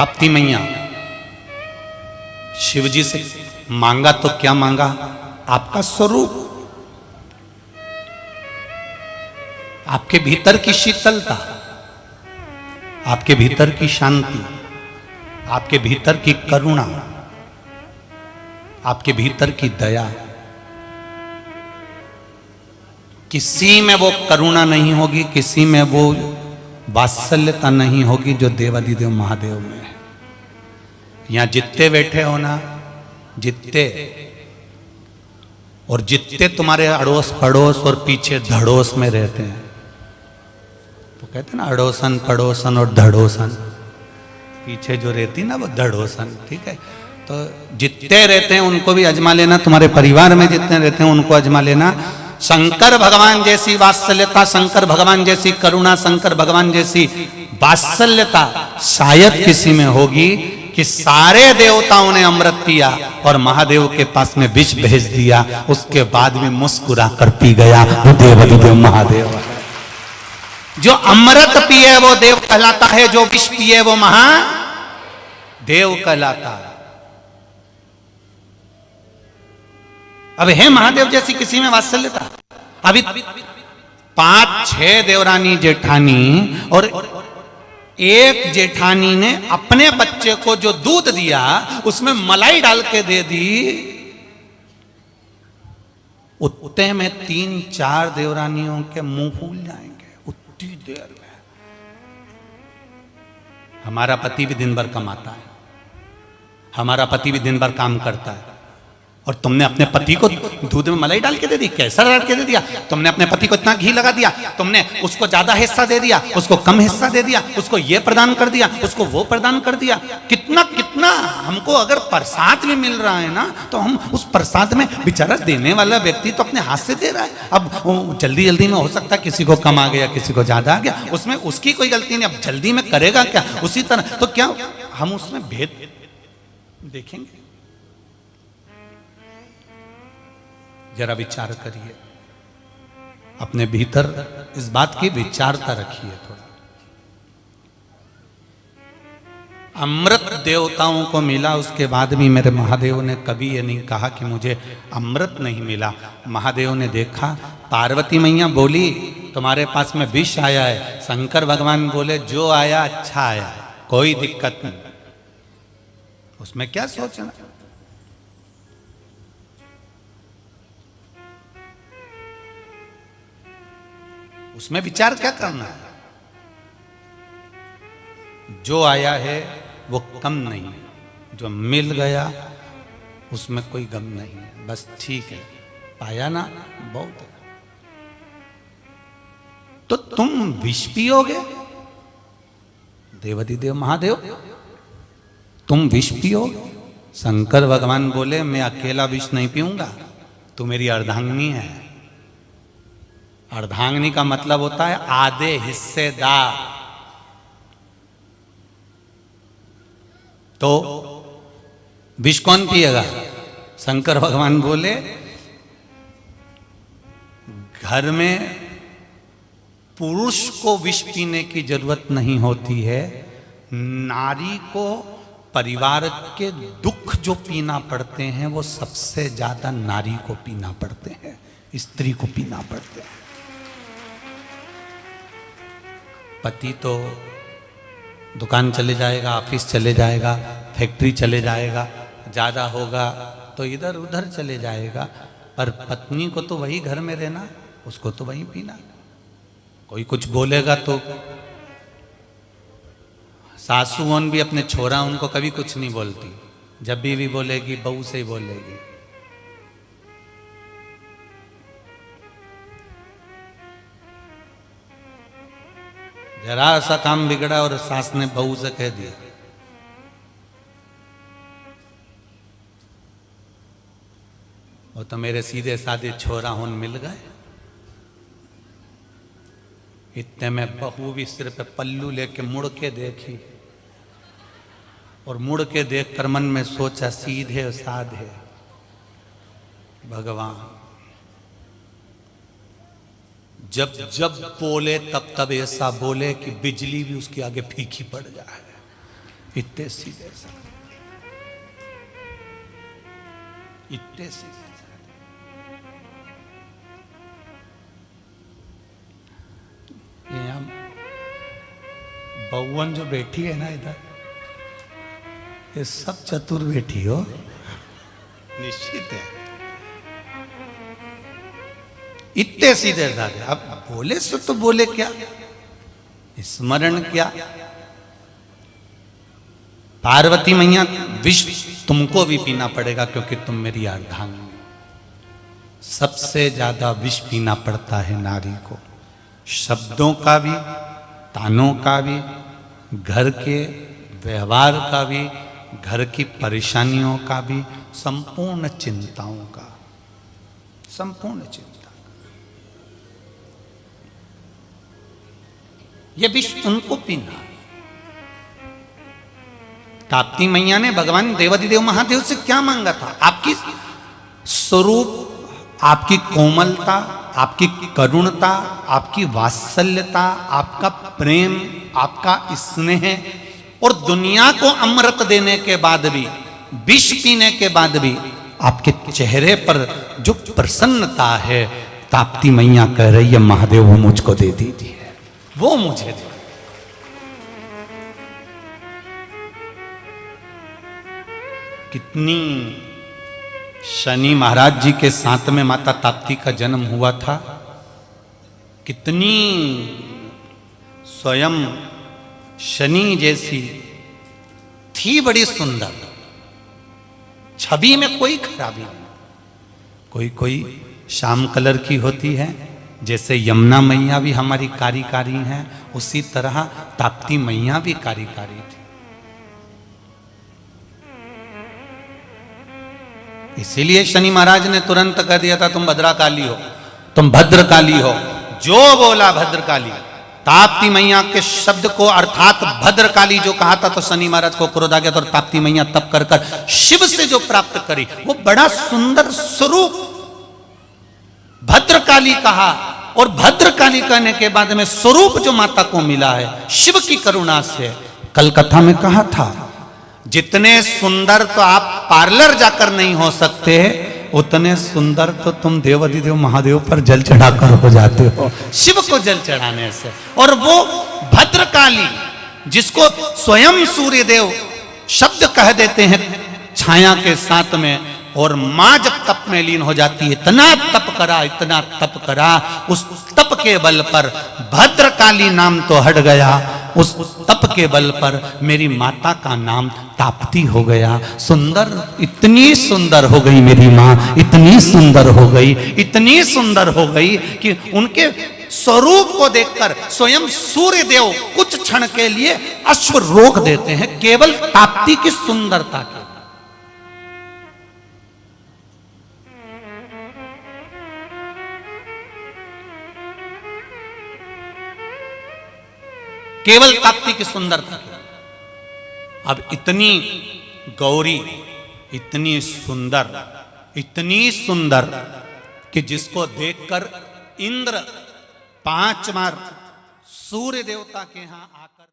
ताप्ती मैया शिव जी से मांगा तो क्या मांगा? आपका स्वरूप, आपके भीतर की शीतलता, आपके भीतर की शांति, आपके भीतर की करुणा, आपके भीतर की दया। किसी में वो करुणा नहीं होगी, किसी में वो वात्सल्यता नहीं होगी जो देवादिदेव महादेव में है। यहां जितने बैठे हो ना, जितने और जितने तुम्हारे अड़ोस पड़ोस और पीछे धड़ोस में रहते हैं, तो कहते हैं ना अड़ोसन पड़ोसन और धड़ोसन, पीछे जो रहती ना वो धड़ोसन, ठीक है। तो जितने रहते हैं उनको भी अजमा लेना, तुम्हारे परिवार में जितने रहते हैं उनको अजमा लेना। शंकर भगवान जैसी वात्सल्यता, शंकर भगवान जैसी करुणा, शंकर भगवान जैसी वात्सल्यता शायद किसी में होगी कि सारे देवताओं ने अमृत पिया और महादेव के पास में विष भेज दिया, उसके बाद में मुस्कुरा कर पी गया, वो देवादिदेव महादेव है। जो अमृत पिए वो देव कहलाता है, जो विष पिए वो महादेव कहलाता है। अब है महादेव जैसी किसी में वात्सल्यता? अभी 5-6 देवरानी जेठानी और एक जेठानी ने अपने बच्चे को जो दूध दिया उसमें मलाई डाल के दे दी, उतने में 3-4 देवरानियों के मुंह फूल जाएंगे उतनी देर में। हमारा पति भी दिन भर कमाता है, हमारा पति भी दिन भर काम करता है, और तुमने अपने पति को दूध में मलाई डाल के दे दी, केसर डाल के दे दिया, तुमने अपने पति को इतना घी लगा दिया, तुमने उसको ज्यादा हिस्सा दे दिया, उसको कम हिस्सा दे दिया, उसको ये प्रदान कर दिया, उसको वो प्रदान कर दिया। कितना कितना हमको अगर प्रसाद भी मिल रहा है ना, तो हम उस प्रसाद में बेचारा देने वाला व्यक्ति तो अपने हाथ से दे रहा है। अब जल्दी जल्दी में हो सकता है किसी को कम आ गया, किसी को ज्यादा आ गया, उसमें उसकी कोई गलती नहीं। अब जल्दी में करेगा क्या? उसी तरह तो क्या हम उसमें भेद देखेंगे? जरा विचार करिए, अपने भीतर इस बात की विचारता रखिए थोड़ा। अमृत देवताओं को मिला, उसके बाद भी मेरे महादेव ने कभी ये नहीं कहा कि मुझे अमृत नहीं मिला। महादेव ने देखा, पार्वती मैया बोली तुम्हारे पास में विष आया है, शंकर भगवान बोले जो आया अच्छा आया, कोई दिक्कत नहीं, उसमें क्या सोचना। उसमें विचार क्या करना है? जो आया है वो कम नहीं है, जो मिल गया उसमें कोई गम नहीं है, बस ठीक है, पाया ना बहुत है। तो तुम विष पियोगे? देवादिदेव महादेव तुम विष पियोगे? शंकर भगवान बोले मैं अकेला विष नहीं पीऊंगा, तू मेरी अर्धांगिनी है। अर्धांगिनी का मतलब होता है आधे हिस्सेदार। तो विष कौन पिएगा? शंकर भगवान बोले घर में पुरुष को विष पीने की जरूरत नहीं होती है, नारी को परिवार के दुख जो पीना पड़ते हैं वो सबसे ज्यादा नारी को पीना पड़ते हैं, स्त्री को पीना पड़ते हैं। पति तो दुकान चले जाएगा, ऑफिस चले जाएगा, फैक्ट्री चले जाएगा, ज़्यादा होगा तो इधर उधर चले जाएगा, पर पत्नी को तो वही घर में रहना, उसको तो वही पीना। कोई कुछ बोलेगा तो सासुओं भी अपने छोरा उनको कभी कुछ नहीं बोलती, जब भी बोलेगी बहू से ही बोलेगी। जरा सा काम बिगड़ा और सास ने बहू से कह दिया, वो तो मेरे सीधे साधे छोरा होन मिल गए। इतने में बहू भी सिर पे पल्लू लेके मुड़ के देखी, और मुड़ के देख कर मन में सोचा सीधे साधे भगवान जब जब बोले तब तब ऐसा बोले कि बिजली भी उसके आगे फीकी पड़ जाए। इतने सीधे साधे, इतने सीधे साधे। यहाँ बहुवन जो बैठी है ना इधर, ये सब चतुर बैठी हो, निश्चित है। इतने सीधे साधे। अब बोले सो तो बोले क्या, स्मरण क्या। पार्वती मैया विष तुमको भी पीना पड़ेगा क्योंकि तुम मेरी अर्धांगिनी। सबसे ज्यादा विष पीना पड़ता है नारी को, शब्दों का भी, तानों का भी, घर के व्यवहार का भी, घर की परेशानियों का भी, संपूर्ण चिंताओं का, संपूर्ण चिंता। ये विष उनको पीना। ताप्ती मैया ने भगवान देवाधिदेव महादेव से क्या मांगा था? आपकी स्वरूप, आपकी कोमलता, आपकी करुणता, आपकी वात्सल्यता, आपका प्रेम, आपका स्नेह, और दुनिया को अमृत देने के बाद भी, विष पीने के बाद भी आपके चेहरे पर जो प्रसन्नता है, ताप्ती मैया कह रही है महादेव वो मुझको दे दीजिए, वो मुझे दे। कितनी शनि महाराज जी के साथ में माता ताप्ती का जन्म हुआ था, कितनी स्वयं शनि जैसी थी, बड़ी सुंदर, छवि में कोई खराबी नहीं। कोई कोई श्याम कलर की होती है, जैसे यमुना मैया भी हमारी कारी हैं, उसी तरह ताप्ती मैया भी कारी थी। इसीलिए शनि महाराज ने तुरंत कह दिया था तुम भद्रकाली हो, तुम भद्रकाली हो। जो बोला भद्रकाली, ताप्ती मैया के शब्द को अर्थात भद्रकाली जो कहा था, तो शनि महाराज को क्रोध आ गया। तो ताप्ती मैया तप कर कर शिव से जो प्राप्त करी, वो बड़ा सुंदर स्वरूप भद्रकाली कहा, और भद्रकाली कहने के बाद में स्वरूप जो माता को मिला है शिव की करुणा से। कल कथा में कहा था, जितने सुंदर तो आप पार्लर जाकर नहीं हो सकते, उतने सुंदर तो तुम देवाधिदेव महादेव पर जल चढ़ाकर हो जाते हो, शिव को जल चढ़ाने से। और वो भद्रकाली जिसको स्वयं सूर्यदेव शब्द कह देते हैं छाया के साथ में, और मां जब तप में लीन हो जाती है, इतना तप करा, उस तप के बल पर भद्रकाली नाम तो हट गया, उस तप के बल पर मेरी माता का नाम ताप्ती हो गया। सुंदर, इतनी सुंदर हो गई मेरी माँ, इतनी सुंदर हो गई कि उनके स्वरूप को देखकर स्वयं सूर्यदेव कुछ क्षण के लिए अश्व रोक देते हैं, केवल ताप्ती की सुंदरता के। केवल ताप्ती की सुंदरता की। अब इतनी गौरी, इतनी सुंदर कि जिसको देखकर इंद्र 5 बार सूर्य देवता के यहां आकर